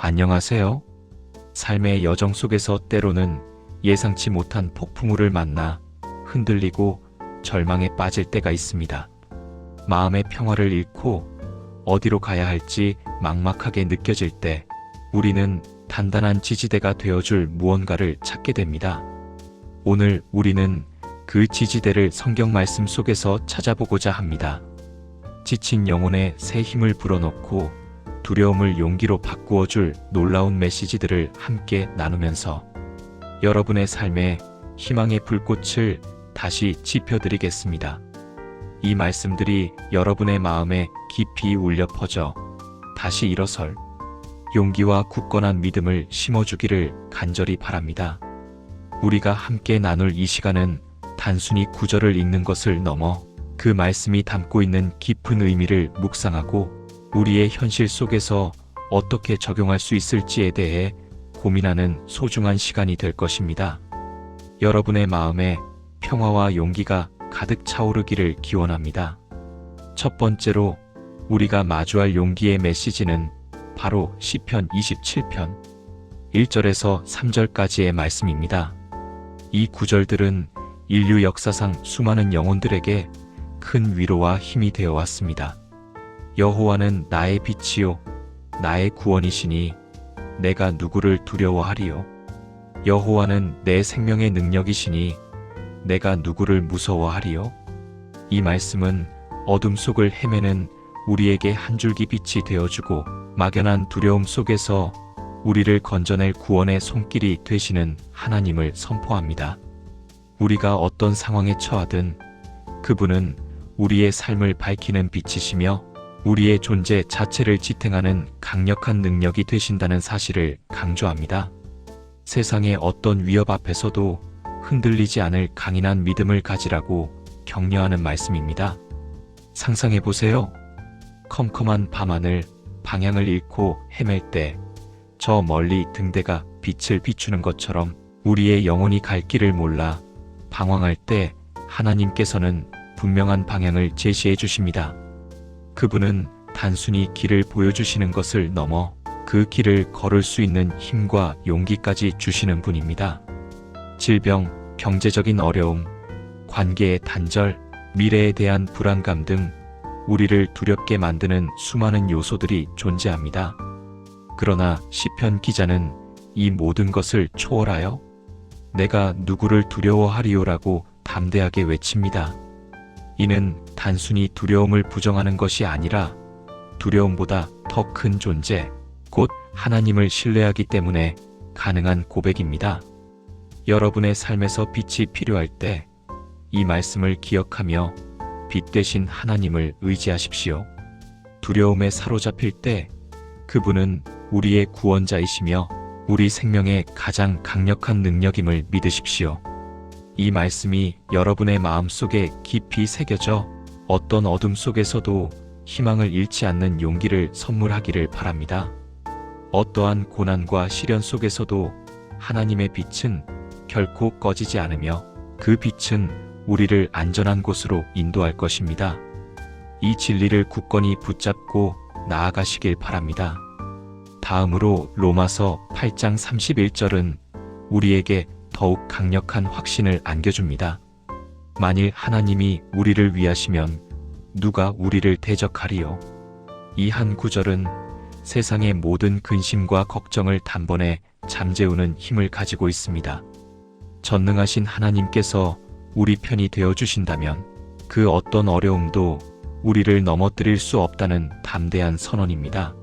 안녕하세요. 삶의 여정 속에서 때로는 예상치 못한 폭풍우를 만나 흔들리고 절망에 빠질 때가 있습니다. 마음의 평화를 잃고 어디로 가야 할지 막막하게 느껴질 때 우리는 단단한 지지대가 되어줄 무언가를 찾게 됩니다. 오늘 우리는 그 지지대를 성경 말씀 속에서 찾아보고자 합니다. 지친 영혼에 새 힘을 불어넣고 두려움을 용기로 바꾸어줄 놀라운 메시지들을 함께 나누면서 여러분의 삶에 희망의 불꽃을 다시 지펴드리겠습니다. 이 말씀들이 여러분의 마음에 깊이 울려 퍼져 다시 일어설 용기와 굳건한 믿음을 심어주기를 간절히 바랍니다. 우리가 함께 나눌 이 시간은 단순히 구절을 읽는 것을 넘어 그 말씀이 담고 있는 깊은 의미를 묵상하고 우리의 현실 속에서 어떻게 적용할 수 있을지에 대해 고민하는 소중한 시간이 될 것입니다. 여러분의 마음에 평화와 용기가 가득 차오르기를 기원합니다. 첫 번째로 우리가 마주할 용기의 메시지는 바로 시편 27편 1절에서 3절까지의 말씀입니다. 이 구절들은 인류 역사상 수많은 영혼들에게 큰 위로와 힘이 되어 왔습니다. 여호와는 나의 빛이요 나의 구원이시니 내가 누구를 두려워하리요. 여호와는 내 생명의 능력이시니 내가 누구를 무서워하리요. 이 말씀은 어둠 속을 헤매는 우리에게 한 줄기 빛이 되어주고 막연한 두려움 속에서 우리를 건져낼 구원의 손길이 되시는 하나님을 선포합니다. 우리가 어떤 상황에 처하든 그분은 우리의 삶을 밝히는 빛이시며 우리의 존재 자체를 지탱하는 강력한 능력이 되신다는 사실을 강조합니다. 세상의 어떤 위협 앞에서도 흔들리지 않을 강인한 믿음을 가지라고 격려하는 말씀입니다. 상상해보세요. 컴컴한 밤하늘, 방향을 잃고 헤맬 때 저 멀리 등대가 빛을 비추는 것처럼 우리의 영혼이 갈 길을 몰라 방황할 때 하나님께서는 분명한 방향을 제시해 주십니다. 그분은 단순히 길을 보여주시는 것을 넘어 그 길을 걸을 수 있는 힘과 용기까지 주시는 분입니다. 질병, 경제적인 어려움, 관계의 단절, 미래에 대한 불안감 등 우리를 두렵게 만드는 수많은 요소들이 존재합니다. 그러나 시편 기자는 이 모든 것을 초월하여 내가 누구를 두려워하리요라고 담대하게 외칩니다. 이는 단순히 두려움을 부정하는 것이 아니라 두려움보다 더 큰 존재, 곧 하나님을 신뢰하기 때문에 가능한 고백입니다. 여러분의 삶에서 빛이 필요할 때 이 말씀을 기억하며 빛 되신 하나님을 의지하십시오. 두려움에 사로잡힐 때 그분은 우리의 구원자이시며 우리 생명의 가장 강력한 능력임을 믿으십시오. 이 말씀이 여러분의 마음속에 깊이 새겨져 어떤 어둠 속에서도 희망을 잃지 않는 용기를 선물하기를 바랍니다. 어떠한 고난과 시련 속에서도 하나님의 빛은 결코 꺼지지 않으며 그 빛은 우리를 안전한 곳으로 인도할 것입니다. 이 진리를 굳건히 붙잡고 나아가시길 바랍니다. 다음으로 로마서 8장 31절은 우리에게 더욱 강력한 확신을 안겨줍니다. 만일 하나님이 우리를 위하시면 누가 우리를 대적하리요. 이 한 구절은 세상의 모든 근심과 걱정을 단번에 잠재우는 힘을 가지고 있습니다. 전능하신 하나님께서 우리 편이 되어주신다면 그 어떤 어려움도 우리를 넘어뜨릴 수 없다는 담대한 선언입니다.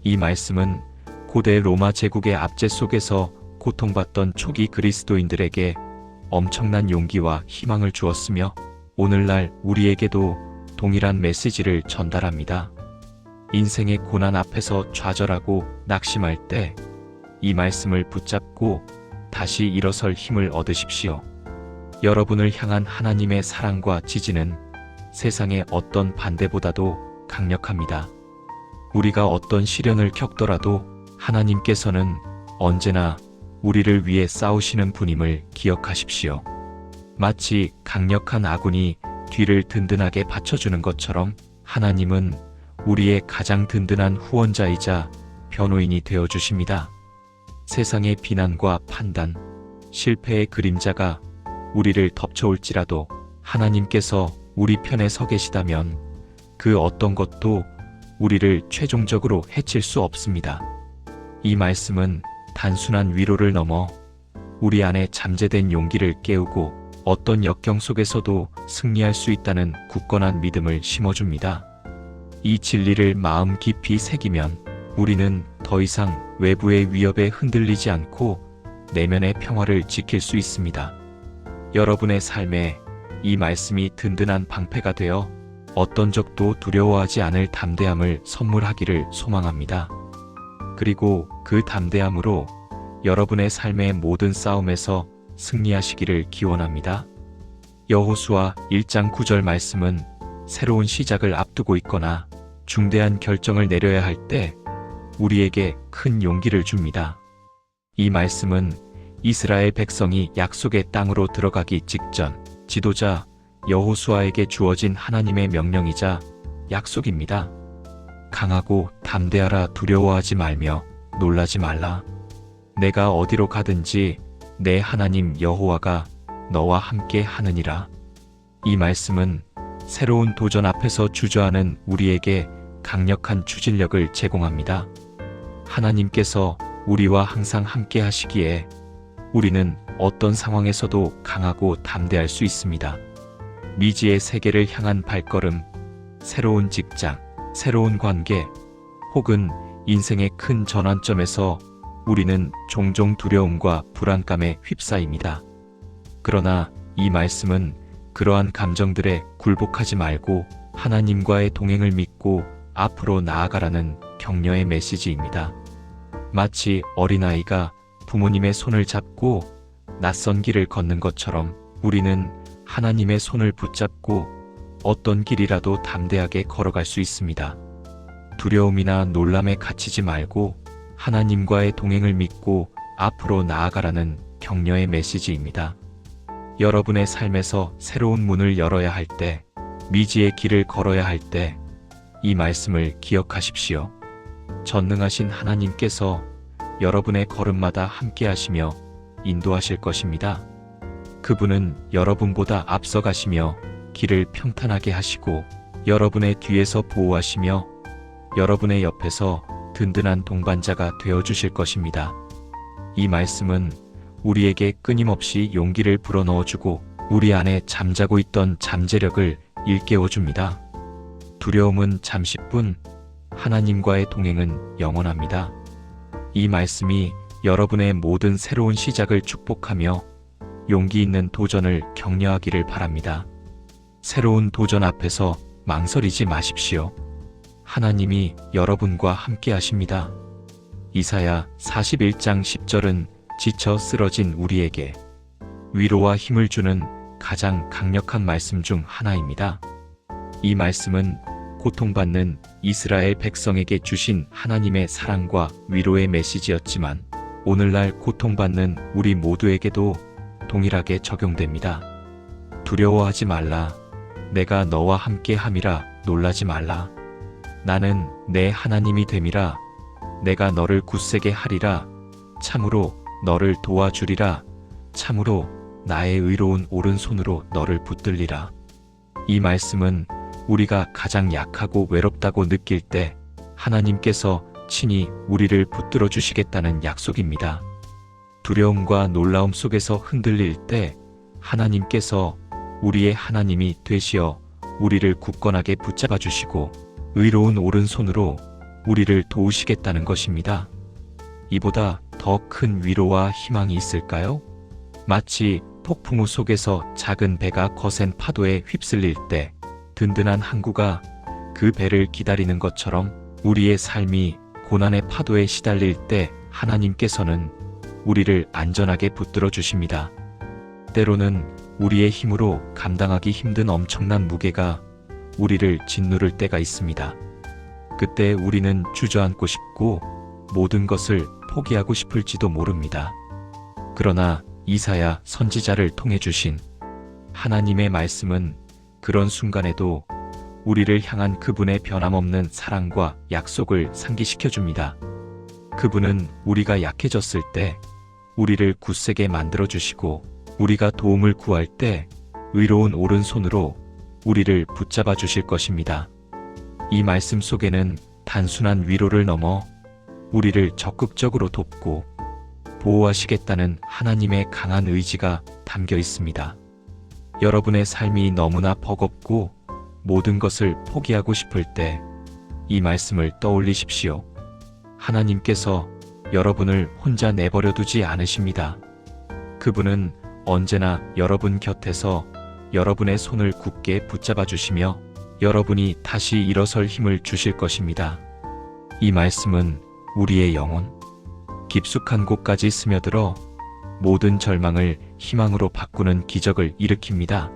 이 말씀은 고대 로마 제국의 압제 속에서 고통받던 초기 그리스도인들에게 엄청난 용기와 희망을 주었으며 오늘날 우리에게도 동일한 메시지를 전달합니다. 인생의 고난 앞에서 좌절하고 낙심할 때 이 말씀을 붙잡고 다시 일어설 힘을 얻으십시오. 여러분을 향한 하나님의 사랑과 지지는 세상의 어떤 반대보다도 강력합니다. 우리가 어떤 시련을 겪더라도 하나님께서는 언제나 우리를 위해 싸우시는 분임을 기억하십시오. 마치 강력한 아군이 뒤를 든든하게 받쳐주는 것처럼 하나님은 우리의 가장 든든한 후원자이자 변호인이 되어 주십니다. 세상의 비난과 판단, 실패의 그림자가 우리를 덮쳐올지라도 하나님께서 우리 편에 서 계시다면 그 어떤 것도 우리를 최종적으로 해칠 수 없습니다. 이 말씀은 단순한 위로를 넘어 우리 안에 잠재된 용기를 깨우고 어떤 역경 속에서도 승리할 수 있다는 굳건한 믿음을 심어줍니다. 이 진리를 마음 깊이 새기면 우리는 더 이상 외부의 위협에 흔들리지 않고 내면의 평화를 지킬 수 있습니다. 여러분의 삶에 이 말씀이 든든한 방패가 되어 어떤 적도 두려워하지 않을 담대함을 선물하기를 소망합니다. 그리고 그 담대함으로 여러분의 삶의 모든 싸움에서 승리하시기를 기원합니다. 여호수아 1장 9절 말씀은 새로운 시작을 앞두고 있거나 중대한 결정을 내려야 할 때 우리에게 큰 용기를 줍니다. 이 말씀은 이스라엘 백성이 약속의 땅으로 들어가기 직전 지도자 여호수아에게 주어진 하나님의 명령이자 약속입니다. 강하고 담대하라, 두려워하지 말며 놀라지 말라. 내가 어디로 가든지 내 하나님 여호와가 너와 함께 하느니라. 이 말씀은 새로운 도전 앞에서 주저하는 우리에게 강력한 추진력을 제공합니다. 하나님께서 우리와 항상 함께 하시기에 우리는 어떤 상황에서도 강하고 담대할 수 있습니다. 미지의 세계를 향한 발걸음, 새로운 직장, 새로운 관계, 혹은 인생의 큰 전환점에서 우리는 종종 두려움과 불안감에 휩싸입니다. 그러나 이 말씀은 그러한 감정들에 굴복하지 말고 하나님과의 동행을 믿고 앞으로 나아가라는 격려의 메시지입니다. 마치 어린아이가 부모님의 손을 잡고 낯선 길을 걷는 것처럼 우리는 하나님의 손을 붙잡고 어떤 길이라도 담대하게 걸어갈 수 있습니다. 두려움이나 놀람에 갇히지 말고 하나님과의 동행을 믿고 앞으로 나아가라는 격려의 메시지입니다. 여러분의 삶에서 새로운 문을 열어야 할 때, 미지의 길을 걸어야 할 때, 이 말씀을 기억하십시오. 전능하신 하나님께서 여러분의 걸음마다 함께 하시며 인도하실 것입니다. 그분은 여러분보다 앞서 가시며 길을 평탄하게 하시고 여러분의 뒤에서 보호하시며 여러분의 옆에서 든든한 동반자가 되어주실 것입니다. 이 말씀은 우리에게 끊임없이 용기를 불어넣어주고 우리 안에 잠자고 있던 잠재력을 일깨워줍니다. 두려움은 잠시뿐, 하나님과의 동행은 영원합니다. 이 말씀이 여러분의 모든 새로운 시작을 축복하며 용기 있는 도전을 격려하기를 바랍니다. 새로운 도전 앞에서 망설이지 마십시오. 하나님이 여러분과 함께 하십니다. 이사야 41장 10절은 지쳐 쓰러진 우리에게 위로와 힘을 주는 가장 강력한 말씀 중 하나입니다. 이 말씀은 고통받는 이스라엘 백성에게 주신 하나님의 사랑과 위로의 메시지였지만 오늘날 고통받는 우리 모두에게도 동일하게 적용됩니다. 두려워하지 말라. 내가 너와 함께 함이라. 놀라지 말라. 나는 내 하나님이 됨이라. 내가 너를 굳세게 하리라. 참으로 너를 도와주리라. 참으로 나의 의로운 오른손으로 너를 붙들리라. 이 말씀은 우리가 가장 약하고 외롭다고 느낄 때 하나님께서 친히 우리를 붙들어 주시겠다는 약속입니다. 두려움과 놀라움 속에서 흔들릴 때 하나님께서 우리의 하나님이 되시어 우리를 굳건하게 붙잡아 주시고 의로운 오른손으로 우리를 도우시겠다는 것입니다. 이보다 더 큰 위로와 희망이 있을까요? 마치 폭풍우 속에서 작은 배가 거센 파도에 휩쓸릴 때 든든한 항구가 그 배를 기다리는 것처럼 우리의 삶이 고난의 파도에 시달릴 때 하나님께서는 우리를 안전하게 붙들어 주십니다. 때로는 우리의 힘으로 감당하기 힘든 엄청난 무게가 우리를 짓누를 때가 있습니다. 그때 우리는 주저앉고 싶고 모든 것을 포기하고 싶을지도 모릅니다. 그러나 이사야 선지자를 통해 주신 하나님의 말씀은 그런 순간에도 우리를 향한 그분의 변함없는 사랑과 약속을 상기시켜 줍니다. 그분은 우리가 약해졌을 때 우리를 굳세게 만들어 주시고 우리가 도움을 구할 때 의로운 오른손으로 우리를 붙잡아 주실 것입니다. 이 말씀 속에는 단순한 위로를 넘어 우리를 적극적으로 돕고 보호하시겠다는 하나님의 강한 의지가 담겨 있습니다. 여러분의 삶이 너무나 버겁고 모든 것을 포기하고 싶을 때 이 말씀을 떠올리십시오. 하나님께서 여러분을 혼자 내버려 두지 않으십니다. 그분은 언제나 여러분 곁에서 여러분의 손을 굳게 붙잡아 주시며 여러분이 다시 일어설 힘을 주실 것입니다. 이 말씀은 우리의 영혼, 깊숙한 곳까지 스며들어 모든 절망을 희망으로 바꾸는 기적을 일으킵니다.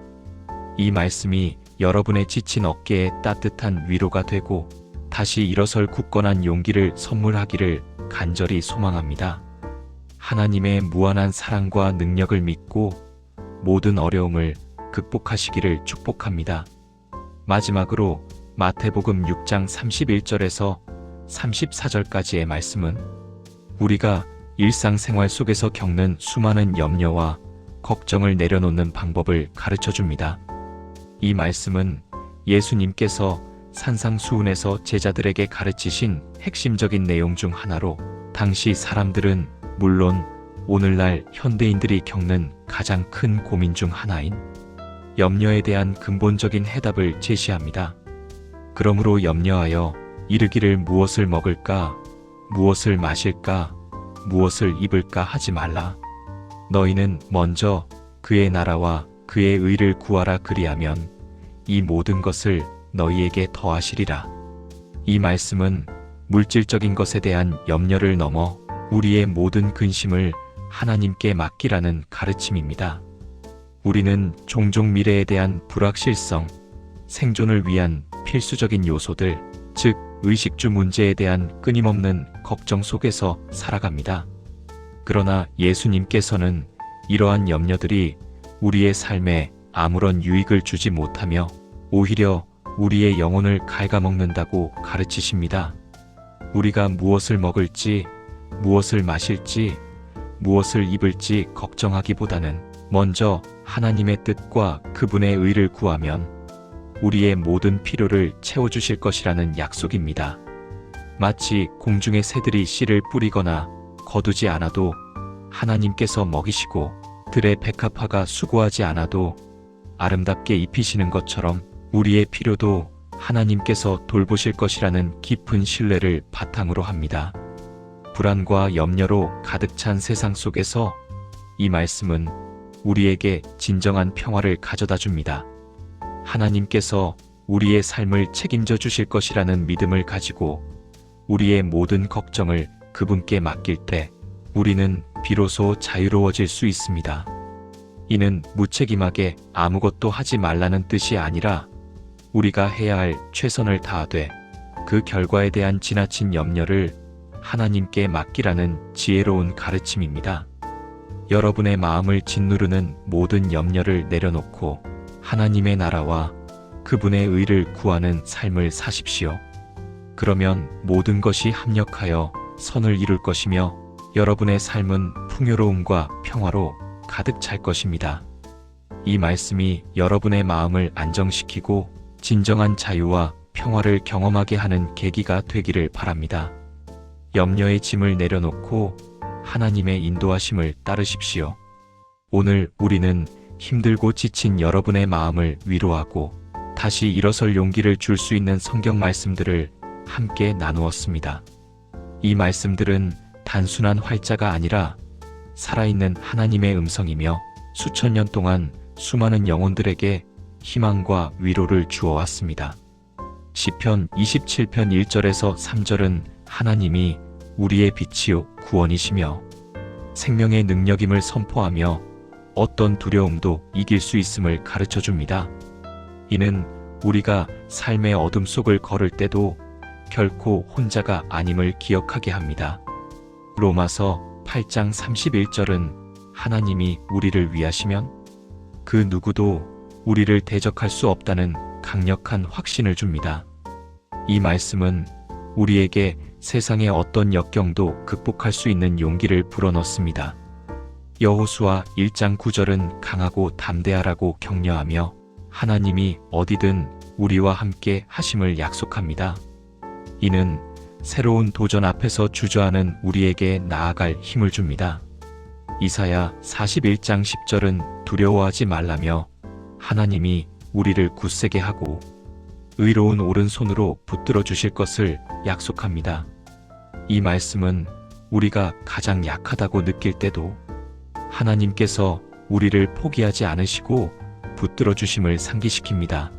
이 말씀이 여러분의 지친 어깨에 따뜻한 위로가 되고 다시 일어설 굳건한 용기를 선물하기를 간절히 소망합니다. 하나님의 무한한 사랑과 능력을 믿고 모든 어려움을 극복하시기를 축복합니다. 마지막으로 마태복음 6장 31절에서 34절까지의 말씀은 우리가 일상생활 속에서 겪는 수많은 염려와 걱정을 내려놓는 방법을 가르쳐 줍니다. 이 말씀은 예수님께서 산상수훈에서 제자들에게 가르치신 핵심적인 내용 중 하나로 당시 사람들은 물론 오늘날 현대인들이 겪는 가장 큰 고민 중 하나인 염려에 대한 근본적인 해답을 제시합니다. 그러므로 염려하여 이르기를 무엇을 먹을까, 무엇을 마실까, 무엇을 입을까 하지 말라. 너희는 먼저 그의 나라와 그의 의를 구하라. 그리하면 이 모든 것을 너희에게 더하시리라. 이 말씀은 물질적인 것에 대한 염려를 넘어 우리의 모든 근심을 하나님께 맡기라는 가르침입니다. 우리는 종종 미래에 대한 불확실성, 생존을 위한 필수적인 요소들, 즉 의식주 문제에 대한 끊임없는 걱정 속에서 살아갑니다. 그러나 예수님께서는 이러한 염려들이 우리의 삶에 아무런 유익을 주지 못하며 오히려 우리의 영혼을 갉아먹는다고 가르치십니다. 우리가 무엇을 먹을지, 무엇을 마실지, 무엇을 입을지 걱정하기보다는 먼저 하나님의 뜻과 그분의 의를 구하면 우리의 모든 필요를 채워주실 것이라는 약속입니다. 마치 공중의 새들이 씨를 뿌리거나 거두지 않아도 하나님께서 먹이시고 들의 백합화가 수고하지 않아도 아름답게 입히시는 것처럼 우리의 필요도 하나님께서 돌보실 것이라는 깊은 신뢰를 바탕으로 합니다. 불안과 염려로 가득 찬 세상 속에서 이 말씀은 우리에게 진정한 평화를 가져다 줍니다. 하나님께서 우리의 삶을 책임져 주실 것이라는 믿음을 가지고 우리의 모든 걱정을 그분께 맡길 때 우리는 비로소 자유로워질 수 있습니다. 이는 무책임하게 아무것도 하지 말라는 뜻이 아니라 우리가 해야 할 최선을 다하되 그 결과에 대한 지나친 염려를 하나님께 맡기라는 지혜로운 가르침입니다. 여러분의 마음을 짓누르는 모든 염려를 내려놓고 하나님의 나라와 그분의 의를 구하는 삶을 사십시오. 그러면 모든 것이 합력하여 선을 이룰 것이며 여러분의 삶은 풍요로움과 평화로 가득 찰 것입니다. 이 말씀이 여러분의 마음을 안정시키고 진정한 자유와 평화를 경험하게 하는 계기가 되기를 바랍니다. 염려의 짐을 내려놓고 하나님의 인도하심을 따르십시오. 오늘 우리는 힘들고 지친 여러분의 마음을 위로하고 다시 일어설 용기를 줄 수 있는 성경 말씀들을 함께 나누었습니다. 이 말씀들은 단순한 활자가 아니라 살아있는 하나님의 음성이며 수천 년 동안 수많은 영혼들에게 희망과 위로를 주어왔습니다. 시편 27편 1절에서 3절은 하나님이 우리의 빛이요 구원이시며 생명의 능력임을 선포하며 어떤 두려움도 이길 수 있음을 가르쳐 줍니다. 이는 우리가 삶의 어둠 속을 걸을 때도 결코 혼자가 아님을 기억하게 합니다. 로마서 8장 31절은 하나님이 우리를 위하시면 그 누구도 우리를 대적할 수 없다는 강력한 확신을 줍니다. 이 말씀은 우리에게 세상의 어떤 역경도 극복할 수 있는 용기를 불어넣습니다. 여호수아 1장 9절은 강하고 담대하라고 격려하며 하나님이 어디든 우리와 함께 하심을 약속합니다. 이는 새로운 도전 앞에서 주저하는 우리에게 나아갈 힘을 줍니다. 이사야 41장 10절은 두려워하지 말라며 하나님이 우리를 굳세게 하고 의로운 오른손으로 붙들어 주실 것을 약속합니다. 이 말씀은 우리가 가장 약하다고 느낄 때도 하나님께서 우리를 포기하지 않으시고 붙들어 주심을 상기시킵니다.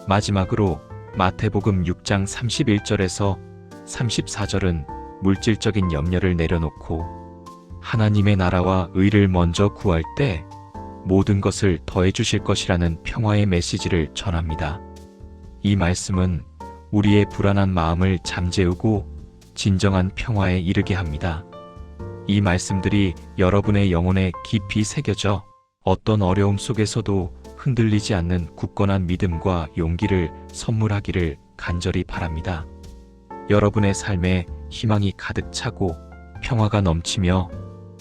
마지막으로 마태복음 6장 31절에서 34절은 물질적인 염려를 내려놓고 하나님의 나라와 의를 먼저 구할 때 모든 것을 더해 주실 것이라는 평화의 메시지를 전합니다. 이 말씀은 우리의 불안한 마음을 잠재우고 진정한 평화에 이르게 합니다. 이 말씀들이 여러분의 영혼에 깊이 새겨져 어떤 어려움 속에서도 흔들리지 않는 굳건한 믿음과 용기를 선물하기를 간절히 바랍니다. 여러분의 삶에 희망이 가득 차고 평화가 넘치며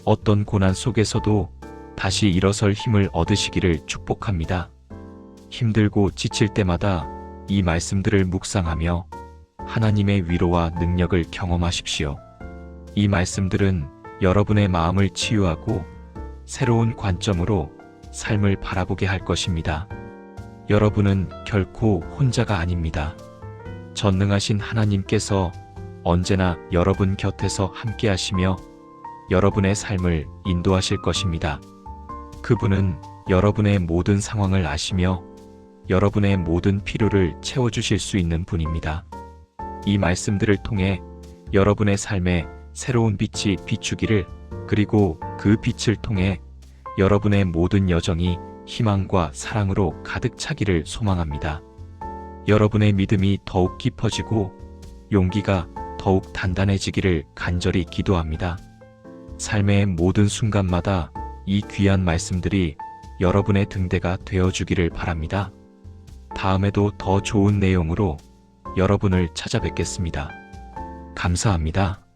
어떤 고난 속에서도 다시 일어설 힘을 얻으시기를 축복합니다. 힘들고 지칠 때마다 이 말씀들을 묵상하며 하나님의 위로와 능력을 경험하십시오. 이 말씀들은 여러분의 마음을 치유하고 새로운 관점으로 삶을 바라보게 할 것입니다. 여러분은 결코 혼자가 아닙니다. 전능하신 하나님께서 언제나 여러분 곁에서 함께 하시며 여러분의 삶을 인도하실 것입니다. 그분은 여러분의 모든 상황을 아시며 여러분의 모든 필요를 채워주실 수 있는 분입니다. 이 말씀들을 통해 여러분의 삶에 새로운 빛이 비추기를, 그리고 그 빛을 통해 여러분의 모든 여정이 희망과 사랑으로 가득 차기를 소망합니다. 여러분의 믿음이 더욱 깊어지고 용기가 더욱 단단해지기를 간절히 기도합니다. 삶의 모든 순간마다 이 귀한 말씀들이 여러분의 등대가 되어주기를 바랍니다. 다음에도 더 좋은 내용으로 여러분을 찾아뵙겠습니다. 감사합니다.